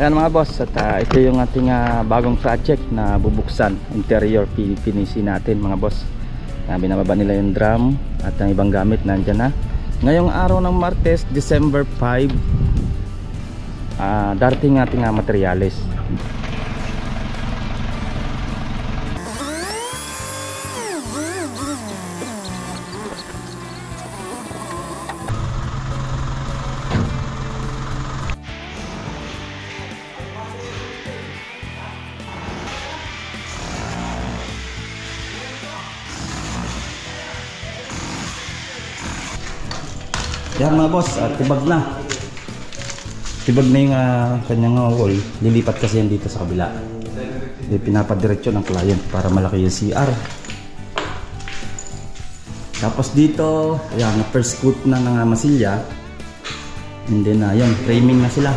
Ayan mga boss, at ito yung ating bagong project na bubuksan. Interior finishing natin mga boss. Binababa nila yung drum at ang ibang gamit nandyan na. Ngayong araw ng Martes, December 5, darating ating materyales. Yan mga boss, tibag na yung kanyang wall. Lilipat kasi yan dito sa kabila. Pinapadiretso ng client para malaki yung CR. Tapos dito, ayan, first coat na ng masilya. And then yun, framing na sila.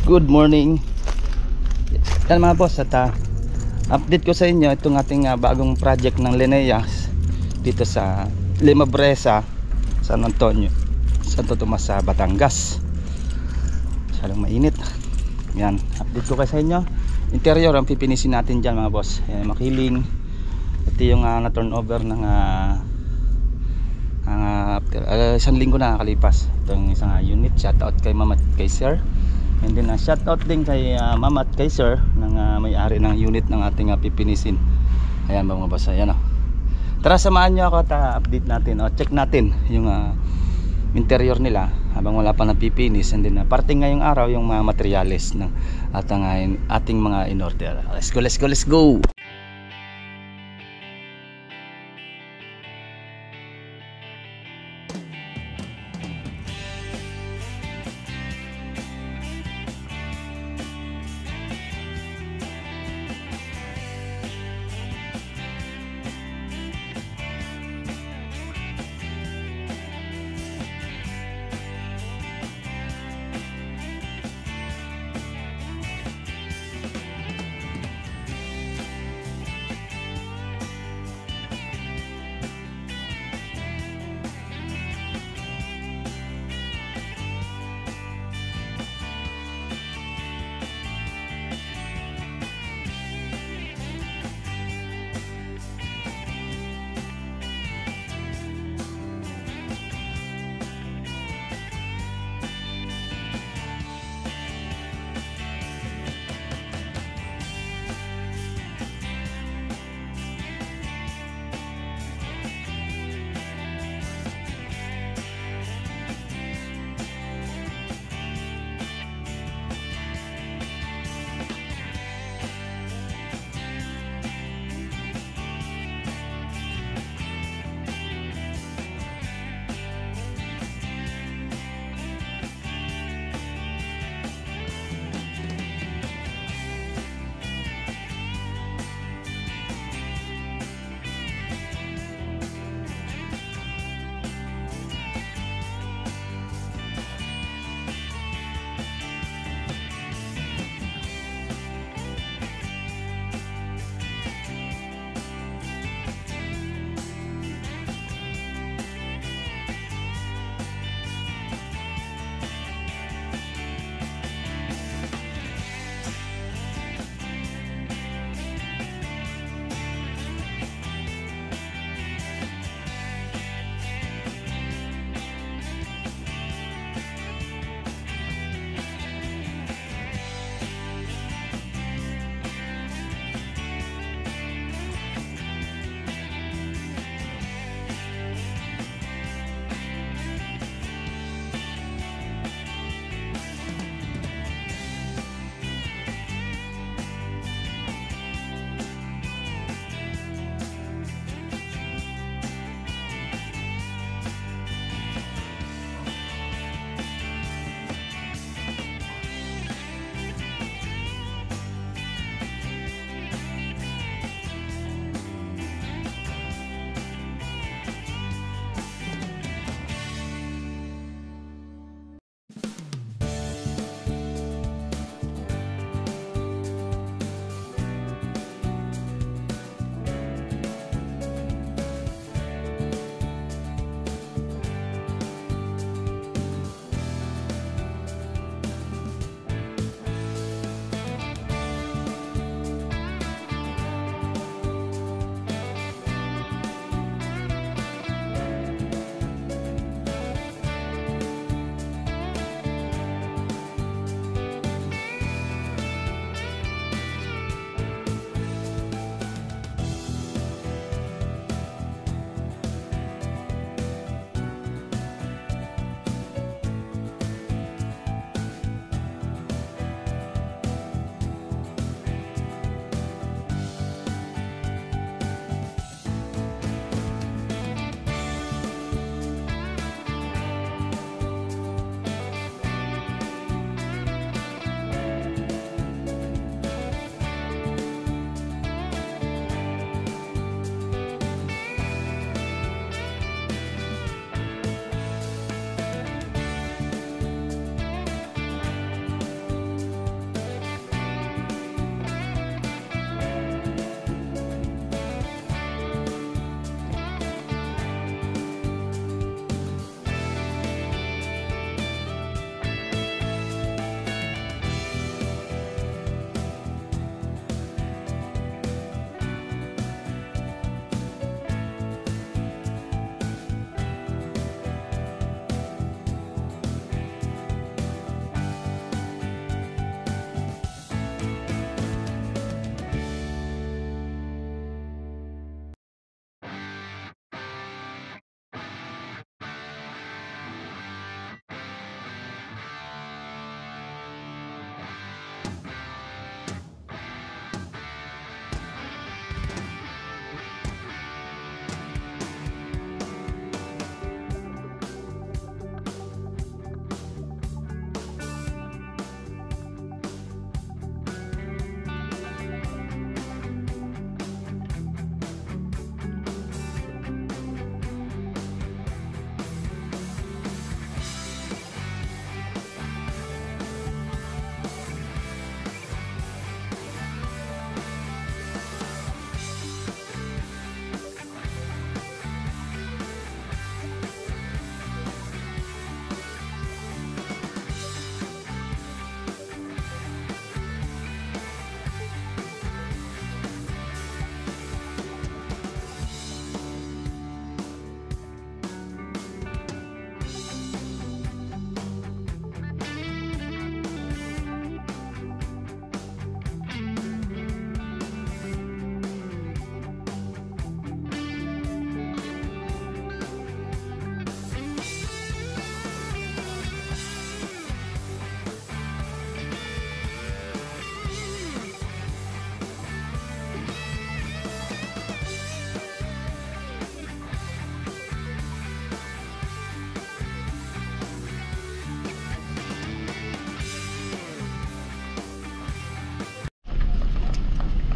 Good morning. Yan mga boss, at update ko sa inyo itong ating bagong project ng Lineas dito sa Limabresa, San Antonio, Santo Tomas sa Batangas. Masyadong mainit. Yan, update ko kayo sa inyo. Interior ang pipinisin natin dyan mga boss. Yan, makiling. Ito yung na-turnover ng isang linggo na nakalipas. Itong isang unit. Shoutout kay Mama at kay Sir. And then shoutout din kay Mama at kay Sir ng may-ari ng unit ng ating pipinisin. Ayan mga boss, ayan o. Tara samahan nyo ako at update natin o check natin yung interior nila habang wala pa napipinis. And then parting ngayong araw yung mga materyales ng ating mga in-order. Let's go, let's go, let's go!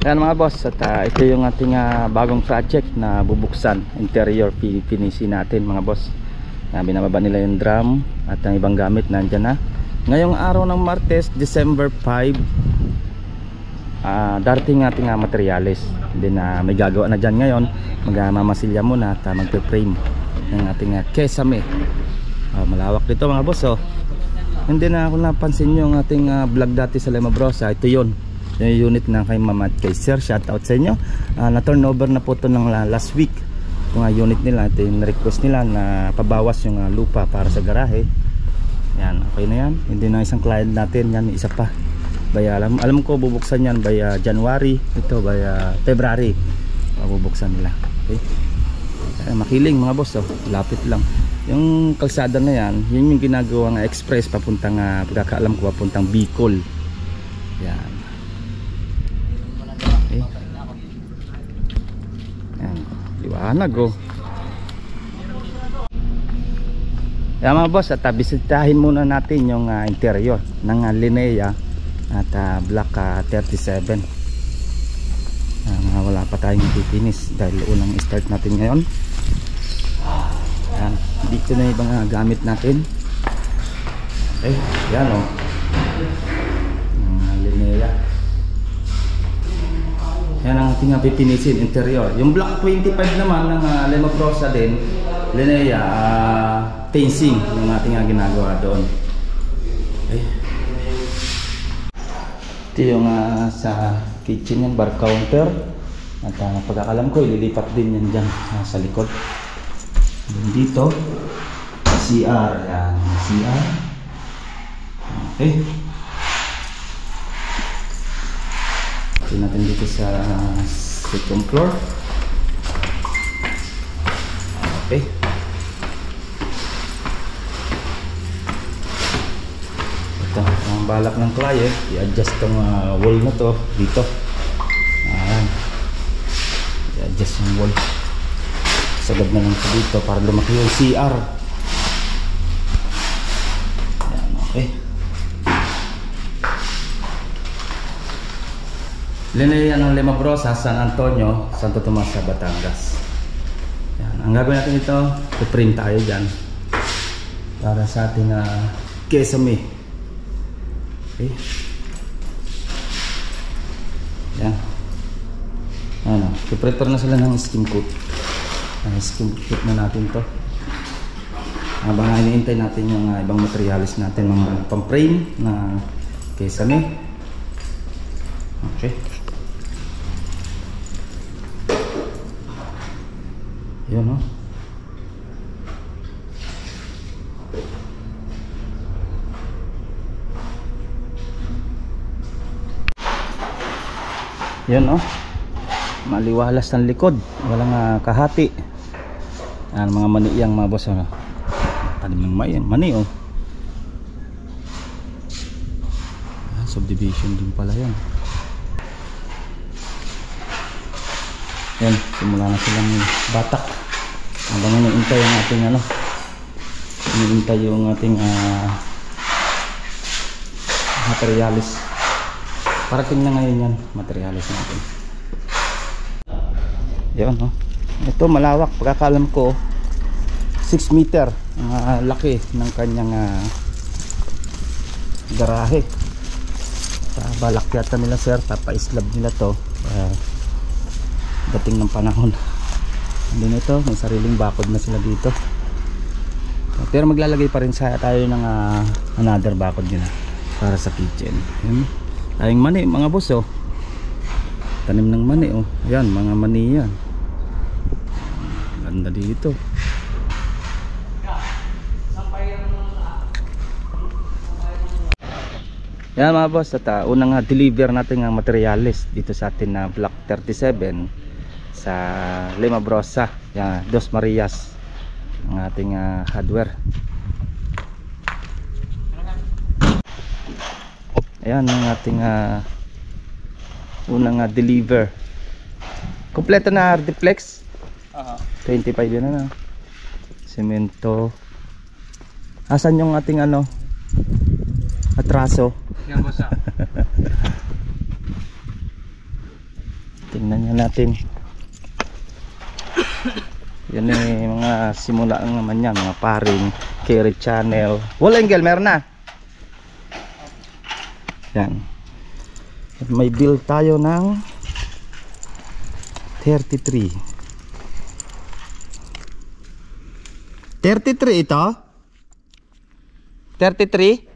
Yan mga boss, at ito yung ating bagong project na bubuksan, interior finishing natin mga boss. Binababa nila yung drum at ang ibang gamit nandyan na. Ngayong araw ng Martes, December 5, darating ating materials. Then may gagawa na dyan ngayon. Magmamasilya muna at magpe-frame ng ating kesame. Malawak dito mga boss. Hindi na ako napansin yung ating vlog dati sa Lema Brosa. Ito yun, yung unit na kay Mama at kay Sir. Shout out sa inyo. Na turnover na po ito ng last week. Yung unit nila, ito yung request nila na pabawas yung lupa para sa garahe. Yan, okay na yan. Hindi na isang client natin, yan isa pa. Alam ko bubuksan yan by January, ito by February bubuksan nila. Okay. Makiling mga boss, lapit lang. Yung kalsada na yan, yun yung ginagawang express papuntang pagkakaalam ko papuntang Bicol. Yan. Okay. Yan, liwanag Yan mga boss, at bisitahin muna natin yung interior ng Linea at Block 37. Wala pa tayong pipinis dahil unang start natin ngayon. Yan, dito na yung ibang gamit natin. Okay, yan Linea. Yan ang ating pipinisin, interior. Yung Block 25 naman ng Lema Brosa din, Linea, fencing yung ating ginagawa doon. Okay. Ito yung sa kitchen yan, bar counter. At pagkakalam ko ililipat din yan dyan sa likod. Dito CR, yan, CR. Okay. Ito natin dito sa second floor. Okay. Ito ang balak ng client, i-adjust tong wall na to dito. Ayan, i-adjust yung wall, sagad na lang dito para lumaki yung CR. Ayan, okay. Linea ng Lema Brosa, San Antonio, Santo Tomas sa Batangas. Ayan, ang gagawin natin ito, i-print tayo dyan para sa ating kesame. Okay. Yan. Prepare na sila ng skim coat. Skim coat na natin to. Habang hinihintay natin yung ibang materials natin, mga pang-frame na kesame. Okay. Yun Yun maliwalas ng likod, walang kahati. Mga maniyang mga boss, tanim ng mani subdivision din pala yan. Yan, simula na silang batak. Habang iniintay yung ating iniintay yung ating materialis. Parating na ngayon yan, materialis natin. Yan ito malawak, pagkakalam ko 6 meter ang laki ng kanyang garahe. Balak yata nila sir, papa-slab nila to dating ng panahon. Hindi ito, may sariling bakod na sila dito. Pero maglalagay pa rin tayo ng another bakod nila para sa kitchen. Yan. Tayong mani mga boss tanim ng mani yan, mga mani yan. Ganda dito. Yan mga boss, at unang deliver natin ang materials dito sa atin na Block 37 sa Lema Brosa. Yan, Dos Marias ang ating hardware. Ayan ang ating unang deliver. Kompleto na Ardiplex. 25 yun semento. Asan yung ating atraso? Yan boss. Tingnan nyo natin. Yan yung mga simula naman yan, mga paring, carry channel. Wall angle, meron na. Yan. May build tayo ng 33. 33 ito? 33?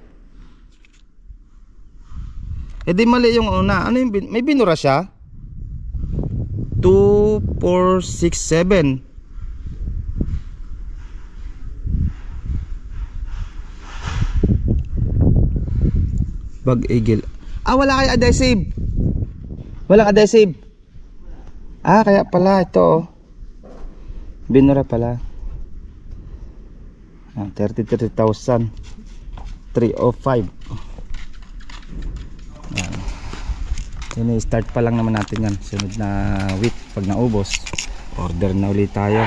Eh di mali yung una. Ano yung may binura siya? 2, 4, 6, 7. Bag eagle. Ah, wala kayo adhesive. Walang adhesive. Ah, kaya pala ito. Binura pala. 33,305. Yan. I-start pa lang naman natin yan. Sunod na week pag naubos, order na ulit tayo.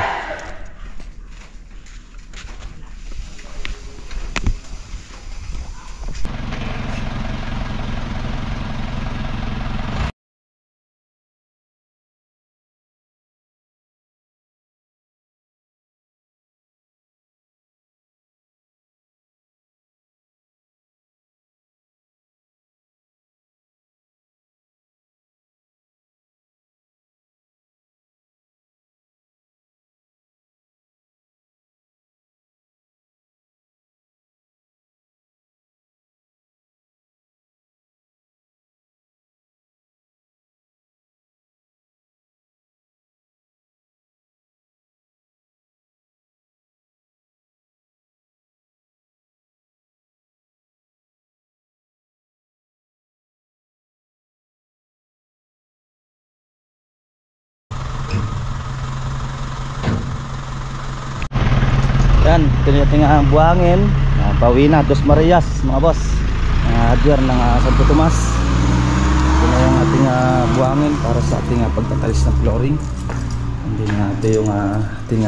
Yan, tinitingnan ang buhangin. Pauwi na, Dos Marias mga boss. Adyer ng Santo Tomas. Ito na yung ating buhangin para sa ating pagtatalis ng flooring. Hindi na ito yung ating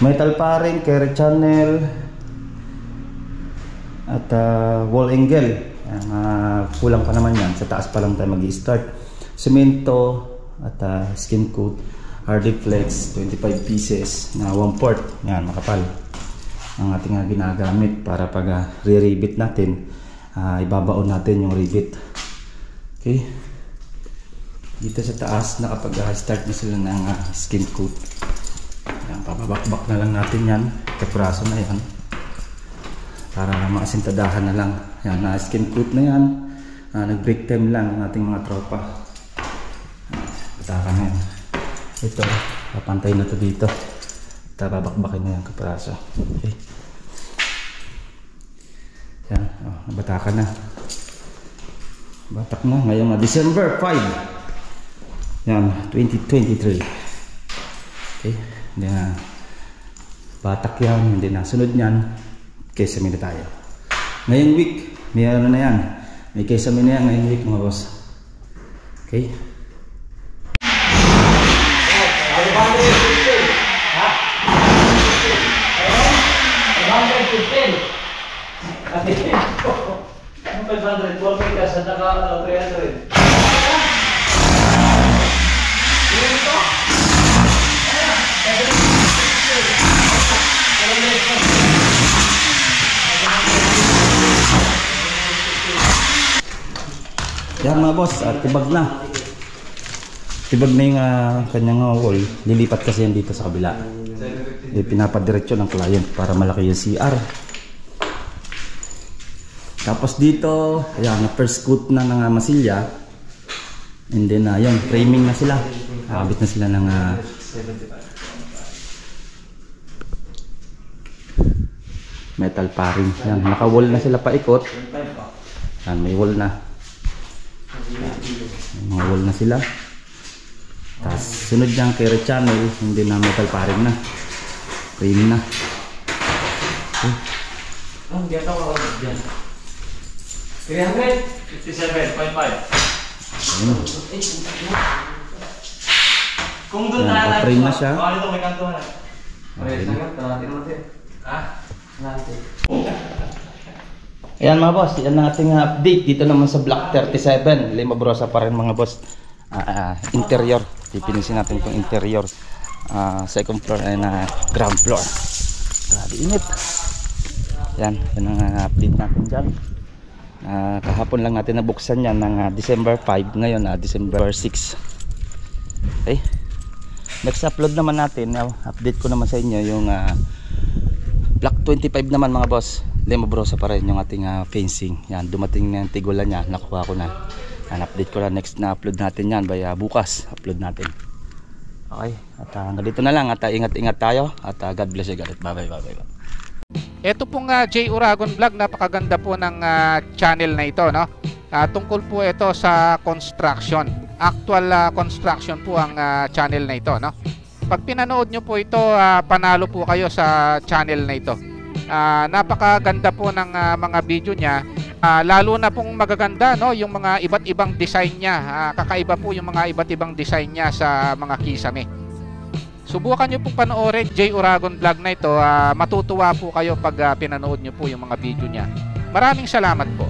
metal paring, carry channel at wall angle. Kulang pa naman yan, sa taas pa lang tayo mag-i-start. Semento at skin coat, Hardiflex 25 pieces na 1/4. Yan, makapal ang ating ginagamit para pag re-rivet natin, ibabaon natin yung rivet. Okay, dito sa taas nakapag-start na sila ng skin coat. Yan, papabakbak na lang natin yan, kapraso na yan para maasintadahan na lang. Yan, skin coat na yan. Nag-break time lang ang ating mga tropa. Pataka na yan. Ito, papantay na to dito. Babakbakin na yan kapraso. Okay. Yan, nabatakan na. Batak na ngayong December 5. Yan, 2023. Okay, hindi na batak yan, hindi na sunod yan. Kesame na tayo. Ngayong week, may ano na yan. May kesame na yan ngayong week mga boss. Okay. Ang 500, 4 ka sa naka 300. Yan mga boss, tibag na. Tibag na yung kanyang wall. Lilipat kasi yan dito sa kabila. Pinapadiretso ng client para malaki yung CR. Tapos dito, ayan, na first coat na ng masilya. And then, yun, framing na sila. Nakabit na sila ng metal paring. Yan, naka-wall na sila paikot. Yan, may wall na. Yan, may mga wall na sila. Tapos, sunod niyang carry channel, hindi na metal paring na. Framing na. Okay. Ang gata ko ako dyan. 357.5. Kung doon tayo frame na siya. Baka dito may kanto na. Ayan mga boss, yan ang ating update dito naman sa Block 37, Lima Brosa pa rin mga boss. interior. Pipinisin natin kung interior, second floor and ground floor. Grabe init. Yan ang update natin dyan. Kahapon lang natin nabuksan yan ng December 5. Ngayon December 6. Okay, next upload naman natin, update ko naman sa inyo yung Block 25 naman mga boss. Lemo Brosa pa rin yung ating fencing. Yan, dumating na yung tigulan nya, nakuha ko na. Yan, update ko na, next na upload natin yan by bukas upload natin. Okay, at hanggang dito na lang at ingat-ingat tayo at God bless you guys. Bye bye. Ito pong J. Uragon Vlog, napakaganda po ng channel na ito, no? Tungkol po ito sa construction. Actual construction po ang channel na ito, no? Pag pinanood nyo po ito, panalo po kayo sa channel na ito. Napakaganda po ng mga video niya. Lalo na pong magaganda, no, yung mga iba't ibang design niya. Kakaiba po yung mga iba't ibang design niya sa mga kisame. Subukan nyo pong panoorin J. Uragon Vlog na ito. Matutuwa po kayo pag pinanood nyo po yung mga video niya. Maraming salamat po.